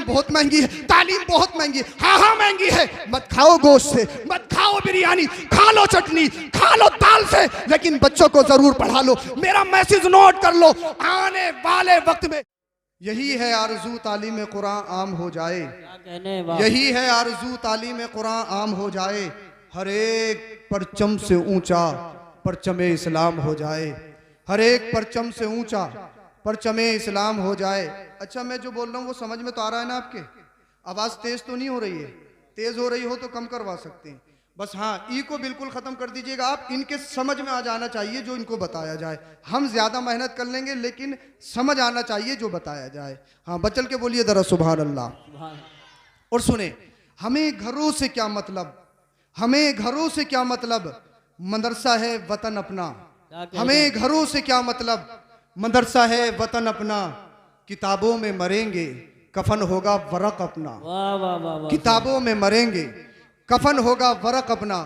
तालीम बहुत महंगी है, तालीम बहुत महंगी है। हाँ हाँ महंगी है। मत खाओ गोश्त से, मत खाओ बिरयानी, खा लो चटनी, खा लो दाल से, लेकिन बच्चों को जरूर पढ़ा लो। मेरा मैसेज नोट कर लो, आने वाले वक्त में यही है आरज़ू तालीम कुरान आम हो जाए, यही है आरज़ू तालीम कुरान आम हो जाए, हर एक परचम से ऊंचा परचमे इस्लाम हो जाए, हर एक परचम से ऊंचा परचमे इस्लाम हो जाए। अच्छा, मैं जो बोल रहा हूँ वो समझ में तो आ रहा है ना आपके? आवाज़ तेज़ तो नहीं हो रही है? तेज़ हो रही हो तो कम करवा सकते हैं। बस हाँ, ई को बिल्कुल ख़त्म कर दीजिएगा आप। इनके समझ में आ जाना चाहिए जो इनको बताया जाए। हम ज़्यादा मेहनत कर लेंगे लेकिन समझ आना चाहिए जो बताया जाए। हाँ, बचल के बोलिए ज़रा सुभान अल्लाह। और सुने, हमें घरों से क्या मतलब, हमें घरों से क्या मतलब, मदरसा है वतन अपना। हमें घरों से क्या मतलब, मदरसा है वतन अपना, किताबों में मरेंगे कफन होगा वरक अपना। किताबों में मरेंगे कफन होगा वरक अपना।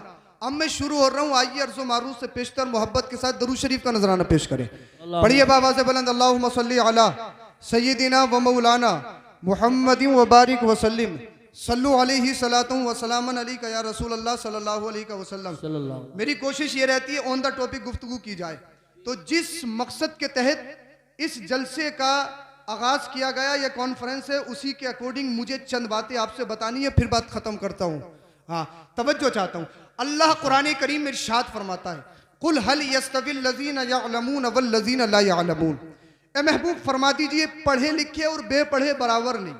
अब मैं शुरू हो रहा हूँ, आइए अर्ज़ो मारूफ से पेशतर मोहब्बत के साथ दरूद शरीफ का नजराना पेश करें। पढ़िए बाबा से बुलंद, अल्लाहुम्मा सल्ली अला सय्यिदिना व मौलाना मुहम्मदिन व बारिक व सल्लिम सल्लु अलैहि सलातुम व सलामन अलैका या रसूल अल्लाह सल्लल्लाहु अलैहि वसल्लम। मेरी कोशिश ये रहती है ऑन द टॉपिक गुफ्तगू की जाए। तो जिस मकसद के तहत इस जलसे का आगाज किया गया, यह कॉन्फ्रेंस है, उसी के अकॉर्डिंग मुझे चंद बातें आपसे बतानी है, फिर बात खत्म करता हूँ। हाँ, तवज्जो चाहता हूँ। अल्लाह कुरान करीम में इरशाद फरमाता है, कुल हल यस्तविल लज़ीना यअलमून वल लज़ीना ला यअलमून। ए महबूब फरमा दीजिए, पढ़े लिखे और बेपढ़े बराबर नहीं,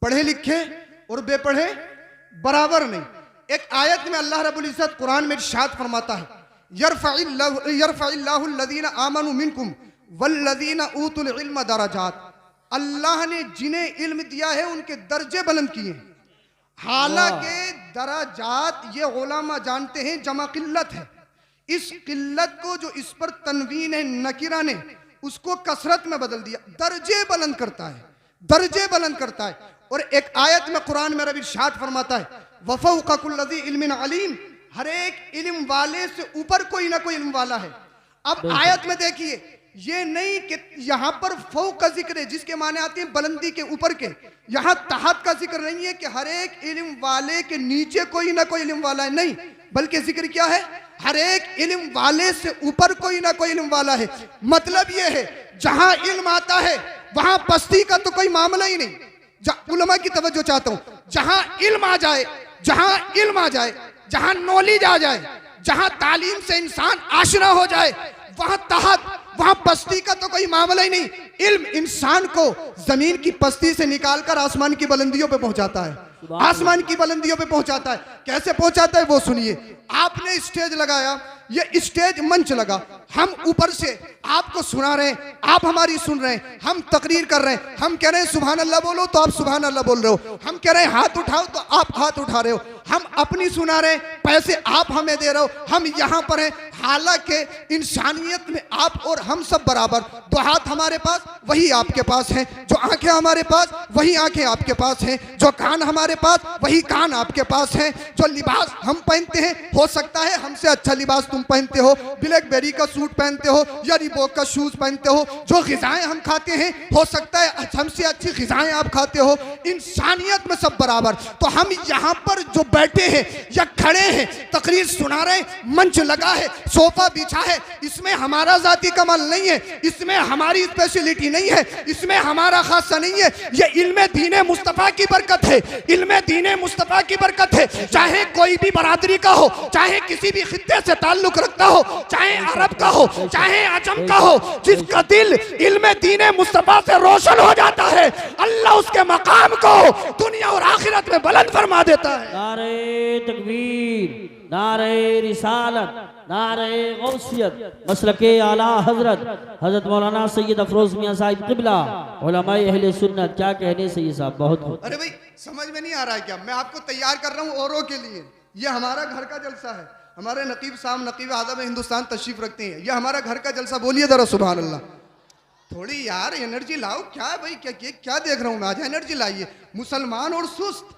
पढ़े लिखे और बेपढ़े बराबर नहीं। एक आयत में अल्लाह रब्बुल इज्जत कुरान में इरशाद फरमाता है, यरफ़इल्लाहु लज़ीना आमनू मिनकुम वल्लज़ीना ऊतुल इल्म दरजात। अल्लाह ने जिन्हें इल्म दिया है उनके दर्जे बुलंद किए हैं। हालांकि दराजात ये उलमा जानते हैं जमा किल्लत है। इस किल्लत को जो इस पर तनवीन है नकीरा ने, उसको कसरत में बदल दिया। दर्जे बुलंद करता है, दर्जे बुलंद करता है। और एक आयत में कुरान में रब इरशाद फरमाता है, वफ़ौक़ कुल्लि ज़ी इल्मिन अलीम। हर एक इल्म वाले से ऊपर कोई ना कोई इल्म वाला है। अब आयत में देखिए, ये नहीं कि यहाँ पर फौक का जिक्र है जिसके माने आते हैं बुलंदी के ऊपर के। यहाँ तहत का जिक्र नहीं है कि हर एक इल्म वाले के नीचे कोई ना कोई इल्म वाला है, नहीं, बल्कि जिक्र क्या है, हर एक इल्म वाले से ऊपर कोई ना कोई इल्म वाला है। मतलब ये है, जहां इल्म आता है वहां पस्ती का तो कोई मामला ही नहीं। उलमा की तवज्जो चाहता हूं, जहां इल्म आ जाए, जहां इल्म आ जाए, जहां नॉलेज आ जाए, जहां तालीम से इंसान आशना हो जाए, वहां तहत, वहां पस्ती का तो कोई मामला ही नहीं। इल्म इंसान को जमीन की पस्ती से निकालकर आसमान की बुलंदियों पे पहुंचाता है, आसमान की बुलंदियों पे पहुंचाता है। कैसे पहुंचाता है वो सुनिए। आपने स्टेज लगाया, ये स्टेज मंच लगा, हम ऊपर से आपको सुना रहे हैं, आप हमारी सुन रहे हैं, हम तकरीर कर रहे हैं, हम कह रहे हैं सुभान अल्लाह बोलो तो आप सुभान अल्लाह बोल रहे हो, हम कह रहे हैं हाथ उठाओ तो आप हाथ उठा रहे हो, हम अपनी सुना रहे हैं, पैसे आप हमें दे रहे हो, हम यहाँ पर हैं। हालांकि इंसानियत में आप और हम सब बराबर। दो हाथ हमारे पास वही आपके पास हैं, जो आंखें हमारे पास वही आंखें आपके पास हैं, जो कान हमारे पास वही कान आपके पास हैं, जो लिबास हम पहनते हैं हो सकता है हमसे अच्छा लिबास तुम पहनते हो, ब्लैकबेरी का सूट पहनते हो या रिबॉक का शूज पहनते हो, जो ग़िज़ाएं हम खाते हैं हो सकता है हमसे अच्छी ग़िज़ाएं आप खाते हो। इंसानियत में सब बराबर। तो हम यहाँ पर जो बैठे हैं या खड़े हैं, तकरीर सुना रहे हैं, मंच लगा है, सोफा बिछा है, इसमें हमारा जाती कमाल नहीं है, इसमें हमारी स्पेशलिटी नहीं है, इसमें हमारा खासा नहीं है। ये इल्मे दीने मुस्तफ़ा की बरकत है, इल्मे दीने मुस्तफ़ा की बरकत है। चाहे कोई भी बरादरी का हो, चाहे किसी भी खित्ते से ताल्लुक रखता हो, चाहे अरब का हो, चाहे अजम का हो, जिसका दिल इल्मे दीने मुस्तफ़ा से रोशन हो जाता है, अल्लाह उसके मकाम को दुनिया और आखिरत में बुलंद फरमा देता है। नारे तकबीर, नारे रिसालत, नारे गौसियत, मसलके आला हजरत हजरत मौलाना सैयद अफरोज मियां साहिब क़िबला उलमाए अहले सुन्नत। क्या कहने से ये साहब बहुत। अरे भाई समझ में नहीं आ रहा है क्या? मैं आपको तैयार कर रहा हूँ औरों के लिए। ये हमारा घर का जलसा है, हमारे नकीब साहब नकीब आज़म हिंदुस्तान तशरीफ रखते हैं, ये हमारा घर का जलसा। बोलिए जरा सुभान अल्लाह। थोड़ी यार एनर्जी लाओ। क्या भाई क्या देख रहा हूँ मैं? आज एनर्जी लाइए। मुसलमान और सुस्त,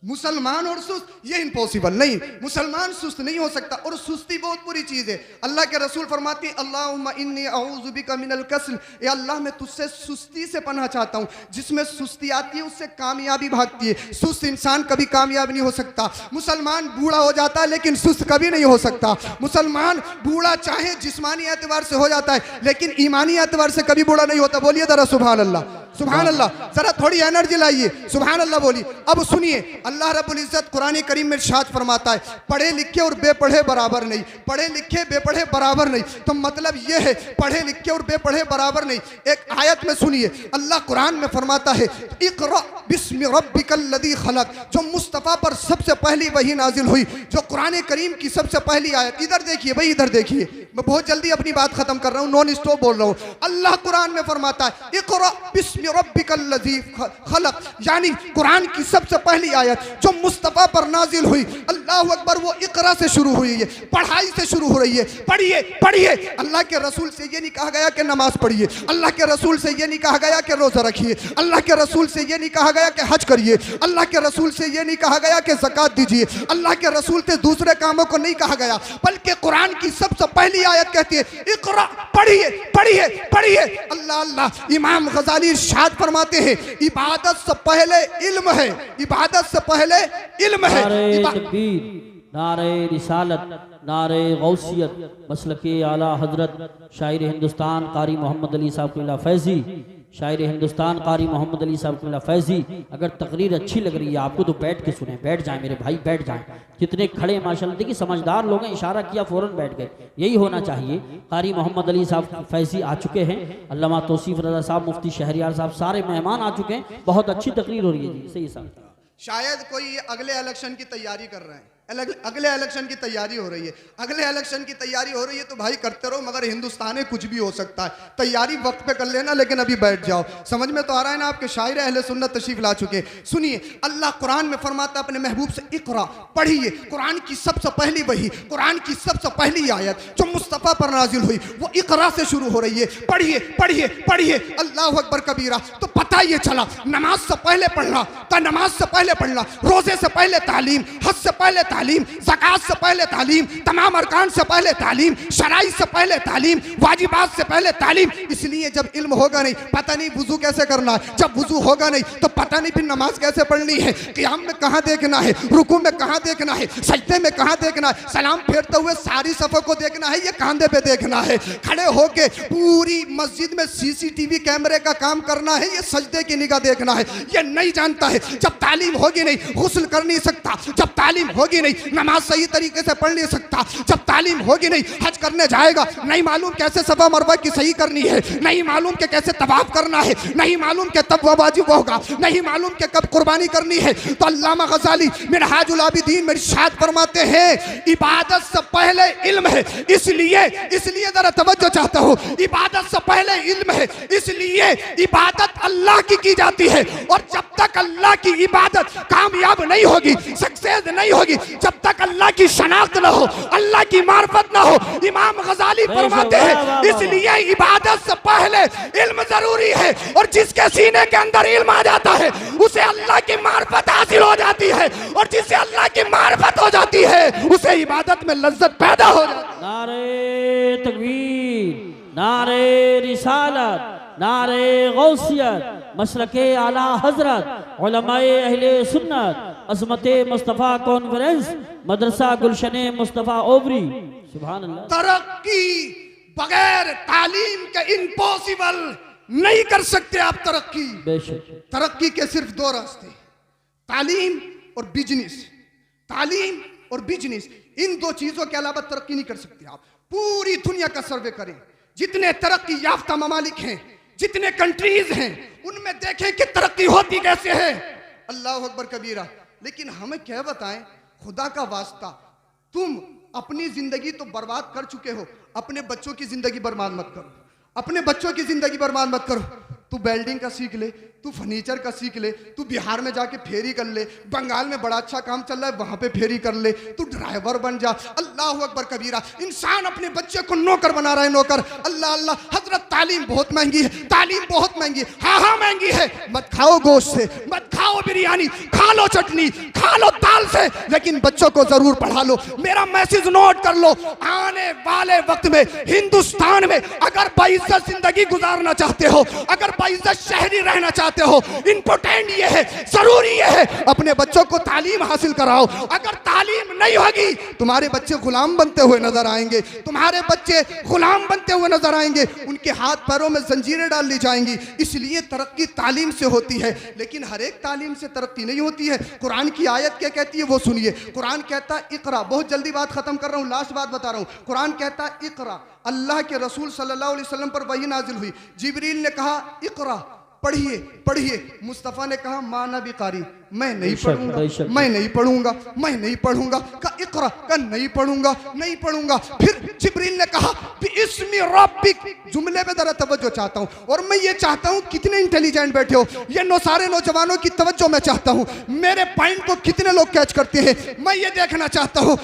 मुसलमान और सुस्त, ये इम्पॉसिबल नहीं, मुसलमान सुस्त नहीं हो सकता, और सुस्ती बहुत बुरी चीज है। अल्लाह के रसूल फरमाते हैं अल्लाहुम्मा इन्नी अऊज़ु बिका मिनल कस्ल, या अल्लाह मैं तुझसे सुस्ती से पनाह चाहता हूँ। जिसमें सुस्ती आती है उससे कामयाबी भागती है। सुस्त इंसान कभी कामयाब नहीं हो सकता। मुसलमान बूढ़ा हो जाता है लेकिन सुस्त कभी नहीं हो सकता। मुसलमान बूढ़ा चाहे जिस्मानी एतबार से हो जाता है लेकिन ईमानी एतबार से कभी बूढ़ा नहीं होता। बोलिए जरा सुभान अल्लाह, सुभान अल्लाह, जरा थोड़ी एनर्जी लाइए, सुभान अल्लाह बोलिए। अब सुनिए, अल्लाह रब्बुल इज्जत कुरान करीम में इरशाद फरमाता है पढ़े लिखे और बेपढ़े बराबर नहीं, पढ़े लिखे बेपढ़े बराबर नहीं। तो मतलब यह है पढ़े लिखे और बेपढ़े बराबर नहीं। एक आयत में सुनिए, अल्लाह कुरान में फरमाता है इक़रा बिस्मि रब्बिकल लज़ी खलक, जो मुस्तफ़ा पर सबसे पहली वही नाजिल हुई, जो कुरान करीम की सबसे पहली आयत। इधर देखिए भाई, इधर देखिए, मैं बहुत जल्दी अपनी बात खत्म कर रहा हूँ, नॉन स्टॉप बोल रहा हूँ। अल्लाह कुरान में फरमाता है इक़रा बिस्मि रब्बिकल लज़ी खलक, यानी कुरान की सबसे पहली आयत जो मुस्तफ़ा पर नाजिल हुई, अल्लाह अकबर, वो इक़रा से शुरू हुई है, पढ़ाई से शुरू हो रही है। पढ़िए पढ़िए, अल्लाह के रसूल से ये नहीं कहा गया कि नमाज पढ़िए, अल्लाह के रसूल से ये नहीं कहा गया कि रोज़ा रखिए, अल्लाह के रसूल से ये नहीं कहा गया कि हज करिए, अल्लाह के रसूल से ये नहीं कहा गया कि ज़कात दीजिए, अल्लाह के रसूल से दूसरे कामों को नहीं कहा गया, बल्कि कुरान की सबसे पहली आयत कहती है इक़रा, पढ़िए पढ़िए पढ़िए। अल्लाह अल्लाह, इमाम गज़ाली इरशाद फरमाते हैं इबादत से पहले इल्म है, इबादत से पहले इल्म है। नारे तकबीर, नारे रिसालत, नारे गौसियत, मसलके आला हजरत शायर हिंदुस्तान कारी मोहम्मद अली साहब क़िबला फैज़ी, शायर हिंदुस्तान कारी मोहम्मद अली साहब क़िबला फैज़ी। अगर तकरीर अच्छी लग रही है आपको तो बैठ के सुने, बैठ जाएं मेरे भाई, बैठ जाएं। जितने खड़े माशाल्लाह, देखिए समझदार लोग हैं, इशारा किया फ़ौरन बैठ गए, यही होना चाहिए। कारी मोहम्मद अली साहब फैज़ी आ चुके हैं, अल्लामा तौसीफ़ रज़ा साहब, मुफ्ती शहरियार साहब, सारे मेहमान आ चुके हैं। बहुत अच्छी तकरीर हो रही है जी, सही साहब। शायद कोई अगले इलेक्शन की तैयारी कर रहे हैं, अगले इलेक्शन की तैयारी हो रही है, अगले इलेक्शन की तैयारी हो रही है तो भाई करते रहो, मगर हिंदुस्तान में कुछ भी हो सकता है। तैयारी वक्त पे कर लेना, लेकिन अभी बैठ जाओ। समझ में तो आ रहा है ना? आपके शायर अहले सुन्नत तशरीफ ला चुके। सुनिए, अल्लाह कुरान में फरमाता अपने महबूब से इक़रा, पढ़िए। कुरान की सबसे पहली वही, कुरान की सबसे पहली आयत जो मुस्तफ़ा पर नाजिल हुई वो इक़रा से शुरू हो रही है। पढ़िए पढ़िए पढ़िए, अल्लाह अकबर कबीरा। तो पता ये चला नमाज से पहले पढ़ना, तो नमाज से पहले पढ़ना, रोजे से पहले तालीम, हज से पहले तालीम, ज़कात से पहले तालीम, तमाम अरकान से पहले तालीम, शराई से पहले तालीम, वाजिबात से पहले तालीम। इसलिए जब इल्म होगा नहीं पता नहीं वुजू कैसे करना है, जब वुजू होगा नहीं तो पता नहीं फिर नमाज कैसे पढ़नी है, क़ियाम में कहाँ देखना है, रुकू में कहाँ देखना है, सजदे में कहाँ देखना है, सलाम फेरते हुए सारी सफ़ों को देखना है, ये कांधे पे देखना है, खड़े होके पूरी मस्जिद में CCTV कैमरे का काम करना है, ये सजदे की निगाह देखना है, ये नहीं जानता है। जब तालीम होगी नहीं गुस्ल कर नहीं सकता, जब तालीम होगी नहीं नमाज सही तरीके से पढ़ नहीं सकता, जब तालीम होगी नहीं हज करने जाएगा नहीं मालूम कैसे सफा मरवा की सही करनी है, नहीं मालूम के कैसे तवाफ करना है, नहीं मालूम के तब वह वाजिब होगा, नहीं मालूम के कब कुर्बानी करनी है। तो अल्लामा गज़ाली मिनहाजुल आबिदीन में इरशाद फरमाते हैं इबादत से पहले इल्म है, इसलिए जरा तवज्जो चाहता हूँ, इबादत से पहले इल्म है, इसलिए इबादत अल्लाह की जाती है। और जब तक अल्लाह की इबादत कामयाब नहीं होगी, सक्सेस नहीं होगी, जब तक अल्लाह की शनाख्त ना हो, अल्लाह की मार्फत ना हो। इमाम गज़ाली फरमाते हैं इसलिए इबादत से पहले इल्म जरूरी है, और जिसके सीने के अंदर इल्म आ जाता है उसे अल्लाह की मार्फत हासिल हो जाती है, और जिससे अल्लाह की मार्फत हो जाती है उसे इबादत में लज्जत पैदा हो जाती है। नारे तकबीर, नारे रिसालत, नारे गौसियत, मसलके आला हजरत, उलमाए अहले सुन्नत, अज़मते मुस्तफ़ा कॉन्फ्रेंस, मदरसा गुलशने मुस्तफ़ा ओवरी। सुभान अल्लाह। तरक्की बगैर तालीम के इम्पॉसिबल, नहीं कर सकते आप तरक्की। बेशक तरक्की के सिर्फ दो रास्ते, तालीम और बिजनेस। तालीम और बिजनेस, इन दो चीजों के अलावा तरक्की नहीं कर सकते आप। पूरी दुनिया का सर्वे करें, जितने तरक्की याफ्ता ममालिक हैं, जितने कंट्रीज हैं, उनमें देखें कि तरक्की होती कैसे है। अल्लाह अकबर कबीरा। लेकिन हमें क्या बताएं, खुदा का वास्ता, तुम अपनी जिंदगी तो बर्बाद कर चुके हो, अपने बच्चों की जिंदगी बर्बाद मत करो, अपने बच्चों की जिंदगी बर्बाद मत करो। तू वेल्डिंग का सीख ले, तू फर्नीचर का सीख ले, तू बिहार में जाके फेरी कर ले, बंगाल में बड़ा अच्छा काम चल रहा है वहां पे फेरी कर ले, तू ड्राइवर बन जा। अल्लाह अकबर कबीरा। इंसान अपने बच्चे को नौकर बना रहा है, नौकर। अल्लाह अल्लाह। हजरत तालीम बहुत महंगी है, तालीम बहुत महंगी है। हाँ हाँ महंगी है। मत खाओ गोश्त से, मत खाओ बिरयानी, खा लो चटनी, खा लो दाल से, लेकिन बच्चों को जरूर पढ़ा लो। मेरा मैसेज नोट कर लो, आने वाले वक्त में हिंदुस्तान में अगर बाइज्जत जिंदगी गुजारना चाहते हो, अगर बाइज्जत शहरी रहना चाहते हो, इंपॉर्टेंट ये है, जरूरी ये है, अपने बच्चों को तालीम हासिल कराओ। अगर तालीम नहीं होगी, तुम्हारे बच्चे गुलाम बनते हुए नजर आएंगे, तुम्हारे बच्चे गुलाम बनते हुए नजर आएंगे, उनके हाथ पैरों में जंजीरें डाल ली जाएंगी। इसलिए तरक्की तालीम से होती है, लेकिन हर एक तालीम से तरक्की नहीं होती है। कुरान की आयत क्या कहती है वो सुनिए। कुरान कहता है इकरा, बहुत जल्दी बात खत्म कर रहा हूँ, लास्ट बात बता रहा हूँ। कुरान कहता है इकरा, अल्लाह के रसूल सल्लल्लाहु अलैहि वसल्लम पर वही नाजिल हुई। जिब्रील ने कहा इकरा, पढ़िए पढ़िए। मुस्तफ़ा ने कहा माना भी कारी, मैं नहीं पढ़ूंगा, मैं नहीं पढ़ूंगा, मैं नहीं पढ़ूंगा। का इकरा, का नहीं पढ़ूंगा, नहीं पढ़ूंगा। फिर जिब्रील ने कहा बिस्मि रब्बिक, जुमले में जरा तवज्जो चाहता हूं, और मैं ये चाहता हूं कितने इंटेलिजेंट बैठे हो, ये सारे नौजवानों की तवज्जो मैं चाहता हूं, मेरे पॉइंट को कितने लोग कैच करते हैं, मैं ये देखना चाहता हूं।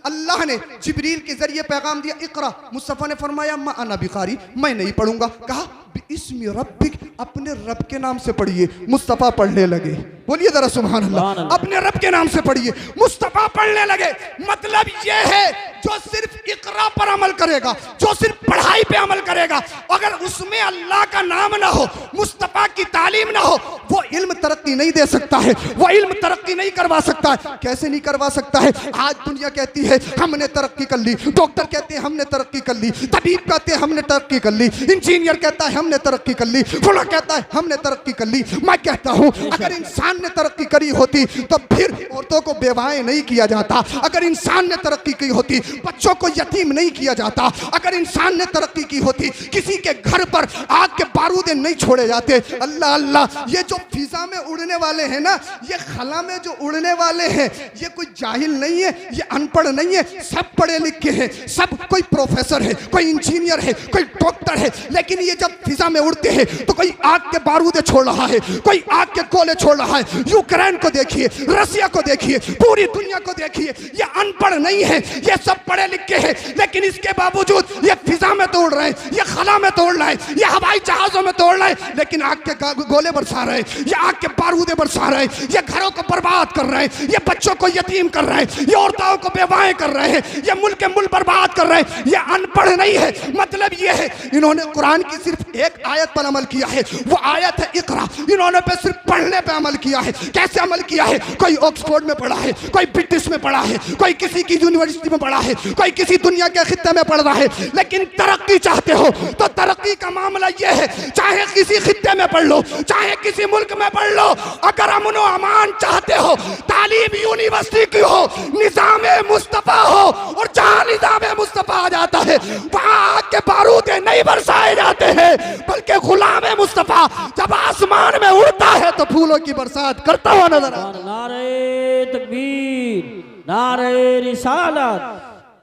अल्लाह ने जिब्रील के जरिए पैगाम दिया इकरा, मुस्तफ़ा ने फरमाया मा अना बिकारी, मैं नहीं पढ़ूंगा। कहा बिस्मि रब्बिक, अपने रब के नाम से पढ़िए। मुस्तफ़ा पढ़ने लगे, बोलिए जरा सुभान अल्लाह, अपने रब के नाम से पढ़िए। मुस्तफ़ा पढ़ने लगे, मतलब ये है जो सिर्फ इकरा पर अमल करेगा, जो सिर्फ पढ़ाई पे अमल करेगा, अगर उसमें अल्लाह का नाम ना हो, मुस्तफ़ा की तालीम ना हो, वो इल्म तरक्की नहीं दे सकता है, वो इल्म तरक्की नहीं करवा सकता है। कैसे नहीं करवा सकता है? आज दुनिया कहती है हमने तरक्की कर ली, डॉक्टर कहते हैं हमने तरक्की कर ली, तबीब कहते हैं हमने तरक्की कर ली, इंजीनियर कहता है हमने तरक्की कर ली, फलां कहता है हमने तरक्की कर ली। मैं कहता हूं अगर इंसान ने तरक्की करी होती तो फिर औरतों को बेवाएं नहीं किया जाता, अगर इंसान ने तरक्की की होती बच्चों को यतीम नहीं किया जाता, अगर इंसान ने तरक्की की होती किसी के घर पर आग के बारूदे नहीं छोड़े जाते। अल्लाह अल्लाह, ये जो फिजा में उड़ने वाले हैं ना, ये खला में जो उड़ने वाले हैं, ये कोई जाहिल नहीं है, ये अनपढ़ नहीं है, सब पढ़े लिखे हैं, सब कोई प्रोफेसर है, कोई इंजीनियर है, कोई डॉक्टर है, लेकिन ये जब फिजा में उड़ते हैं तो कोई आग के बारूदे छोड़ रहा है, कोई आग के गोले छोड़ रहा है। यूक्रेन को देखिए, रसिया को देखिए, पूरी दुनिया को देखिए, ये अनपढ़ नहीं है, ये सब पढ़े लिखे हैं, लेकिन इसके बावजूद ये फिजा में तोड़ रहे हैं, ये खला में तोड़ रहे हैं, ये हवाई जहाजों में तोड़ रहे हैं, लेकिन आग के गोले बरसा रहे हैं, ये आग के बारूदे बरसा रहे हैं, ये घरों को बर्बाद कर रहे हैं, ये बच्चों को यतीम कर रहे हैं, ये औरतों को बेवाएं कर रहे हैं, ये मुल्क के मुल्क बर्बाद कर रहे हैं। ये अनपढ़ नहीं है, मतलब ये है इन्होंने कुरान की सिर्फ एक आयत पर अमल किया है, वो आयत है इकरा। इन्होंने पे सिर्फ पढ़ने पे अमल किया है। कैसे अमल किया है? कोई ऑक्सफोर्ड में पढ़ा है, कोई ब्रिटिश में पढ़ा है, कोई किसी की यूनिवर्सिटी में पढ़ा है, कोई किसी दुनिया के खित्ते में पढ़ रहा है, लेकिन तरक्की चाहते हो तो तरक्की का मामला ये है, चाहे किसी खित्ते में पढ़ लो, चाहे किसी मुल्क में पढ़ लो, अगर अमन व अमान चाहते हो, तालीम यूनिवर्सिटी की हो, निज़ामे मुस्तफ़ा हो, और जहां निज़ामे मुस्तफ़ा आ जाता है वहां आग के बारूदे नहीं बरसाए जाते हैं, बल्कि गुलाम मुस्तफ़ा जब आसमान में उड़ता है तो फूलों की बरसात करता हुआ नजर आता है। नारे तकबीर, नारे रिसालत,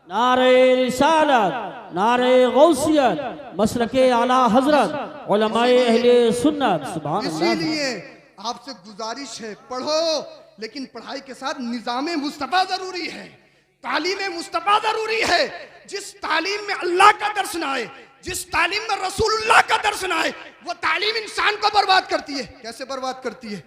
नारे रिसालत, नारे गौसियत, मसलके आला हजरत, उलमाए अहले सुन्नत। सुभान अल्लाह। इसीलिए आपसे गुजारिश है, पढ़ो, लेकिन पढ़ाई के साथ निज़ामे मुस्तफ़ा जरूरी है, तालीम मुस्तफ़ा जरूरी है। जिस तालीम में अल्लाह का दर्श ना आए, जिस तालीम में रसूलुल्लाह का दर्श ना आए, वो तालीम इंसान को बर्बाद करती है। कैसे बर्बाद करती है?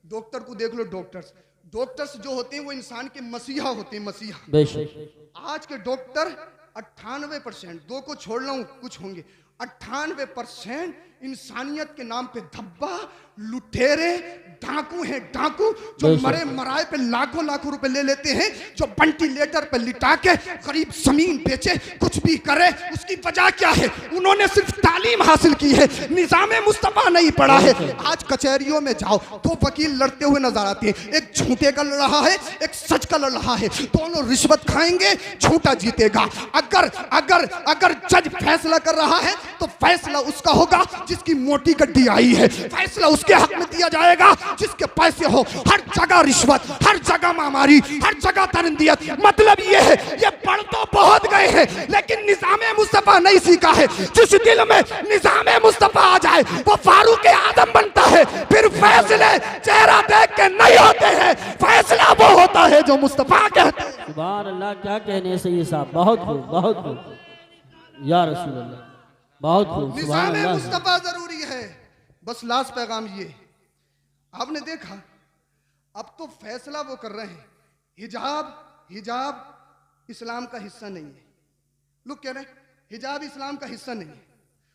डॉक्टर को देख लो, डॉक्टर्स जो होते हैं वो इंसान के मसीहा होते हैं, मसीहा। बेशक आज के डॉक्टर 98%, दो को छोड़ रहा हूं, कुछ होंगे, 98% इंसानियत के नाम पे धब्बा, लुटेरे, डाकू हैं, डाकू जो मरे मराए पे लाखों लाखों रुपए ले लेते हैं, जो वेंटिलेटर पे लिटा के करीब जमीन बेचे, कुछ भी करे। उसकी वजह क्या है? उन्होंने सिर्फ तालीम हासिल की है, निज़ामे मुस्तफ़ा नहीं पढ़ा है। आज कचहरियों में जाओ तो वकील लड़ते हुए नजर आते हैं, एक झूठे का लड़ रहा है, एक सच का लड़ रहा है, दोनों रिश्वत खाएंगे, झूठा जीतेगा। अगर अगर अगर जज फैसला कर रहा है तो फैसला उसका होगा जिसकी मोटी गड्डी आई है, फैसला उसके हक में दिया जाएगा जिसके पैसे हो। हर जगह रिश्वत, हर जगह मामारी, हर जगह तरंदियत। मतलब ये है, ये पढ़ तो बहुत गए हैं लेकिन निज़ामे मुस्तफ़ा नहीं सीखा है। जिस दिल में निज़ामे मुस्तफ़ा आ जाए वो फारूक आदम बनता है। फिर फैसले चेहरा देख के नहीं होते हैं, फैसला वो होता है जो मुस्तफ़ा कहते हैं। सुभान अल्लाह, क्या कहने से ये साहब, बहुत खूब, बहुत खूब या रसूल अल्लाह, बहुत खूब। सुभान निज़ामे अल्लाह। मुस्तफ़ा जरूरी है। बस लास्ट पैगाम ये, आपने देखा अब तो फैसला वो कर रहे हैं हिजाब इस्लाम का हिस्सा नहीं है। लोग कह रहे हैं हिजाब इस्लाम का हिस्सा नहीं है।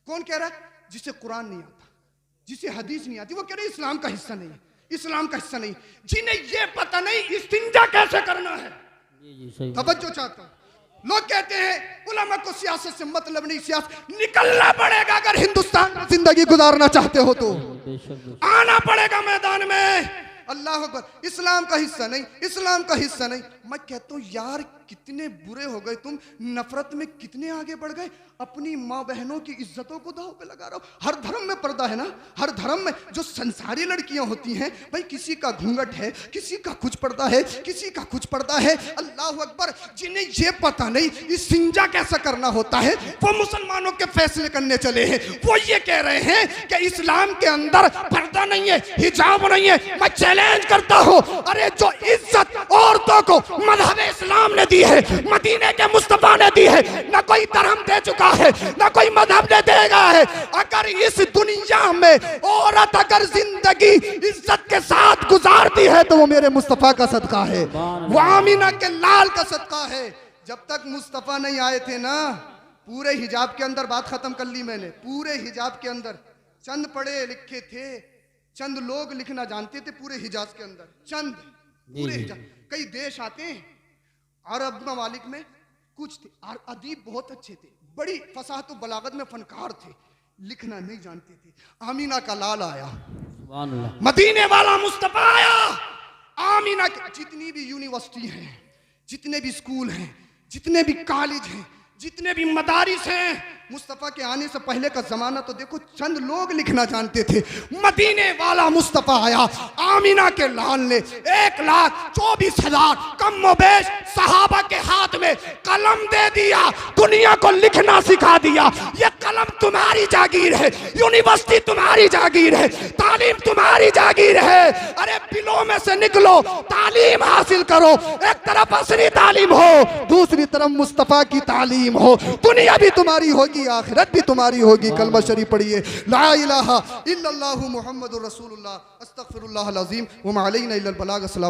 कौन कह रहा है? जिसे कुरान नहीं आता, जिसे हदीस नहीं आती, वो कह रहे इस्लाम का हिस्सा नहीं है, इस्लाम का हिस्सा नहीं। जिन्हें ये पता नहीं इस्तिंजा कैसे करना है। जी सही। तवज्जो चाहता हूं। लोग कहते हैं उलमा को सियासत से मतलब नहीं, सियासत निकलना पड़ेगा अगर हिंदुस्तान में जिंदगी गुजारना चाहते हो तो बेशक आना पड़ेगा मैदान में। अल्लाह अकबर। इस्लाम का हिस्सा नहीं, इस्लाम का हिस्सा नहीं। मैं कहता हूं यार कितने बुरे हो गए तुम, नफरत में कितने आगे बढ़ गए, अपनी माँ बहनों की इज्जतों को दांव पे लगा रहे हो। हर धर्म में पर्दा है ना, हर धर्म में जो संसारी लड़कियां होती हैं भाई, किसी का घूंघट है, किसी का कुछ पर्दा है, किसी का कुछ पर्दा है। अल्लाह अकबर। जिन्हें ये पता नहीं इस्तिंजा कैसा करना होता है, वो मुसलमानों के फैसले करने चले हैं। वो ये कह रहे हैं कि इस्लाम के अंदर पर्दा नहीं है, हिजाब नहीं है। मैं चैलेंज करता हूं, अरे जो इज्जत औरतों को मजहब इस्लाम ने दी है, मदीने के मुस्तफा ने दी है, ना कोई धर्म दे चुका है, ना कोई मजहब ने देगा है। अगर इस दुनिया में औरत अगर जिंदगी इज्जत के साथ गुजारती है तो वो मेरे मुस्तफा का सदका है, वो आमीना के लाल का सदका है। जब तक मुस्तफा नहीं आए थे ना, पूरे हिजाब के अंदर, बात खत्म कर ली मैंने, पूरे हिजाब के अंदर चंद पढ़े लिखे थे, चंद लोग लिखना जानते थे पूरे हिजाज के अंदर, चंद पूरे हिजाज। कई देश आते हैं अरब ममालिक में, कुछ थे और अदीब बहुत अच्छे थे, बड़ी फसाहत और बलागत में फनकार थे, लिखना नहीं जानते थे। आमीना का लाल आया, सुभान अल्लाह। मदीने वाला मुस्तफा आया। आमीना की जितनी भी यूनिवर्सिटी हैं, जितने भी स्कूल हैं, जितने भी कॉलेज हैं, जितने भी मदारिस हैं, मुस्तफा के आने से पहले का जमाना तो देखो, चंद लोग लिखना जानते थे। मदीने वाला मुस्तफा आया, आमीना के लाल ने 1,24,000 कम बेश सहाबा के हाथ में कलम दे दिया, दुनिया को लिखना सिखा दिया। ये कलम तुम्हारी जागीर है, यूनिवर्सिटी तुम्हारी जागीर है, तालीम तुम्हारी जागीर है। अरे बिलों में से निकलो, तालीम हासिल करो। एक तरफ असली तालीम हो, दूसरी तरफ मुस्तफा की तालीम हो। दुनिया भी तुम्हारी होगी, आखिरत भी तुम्हारी होगी। कलमा शरीफ पढ़िए, ला इलाहा इल्लल्लाहु मुहम्मदुर रसूलुल्लाह, अस्तगफिरुल्लाह अल अज़ीम व मा अलैना इल्लल बलाग। अस्सलाम।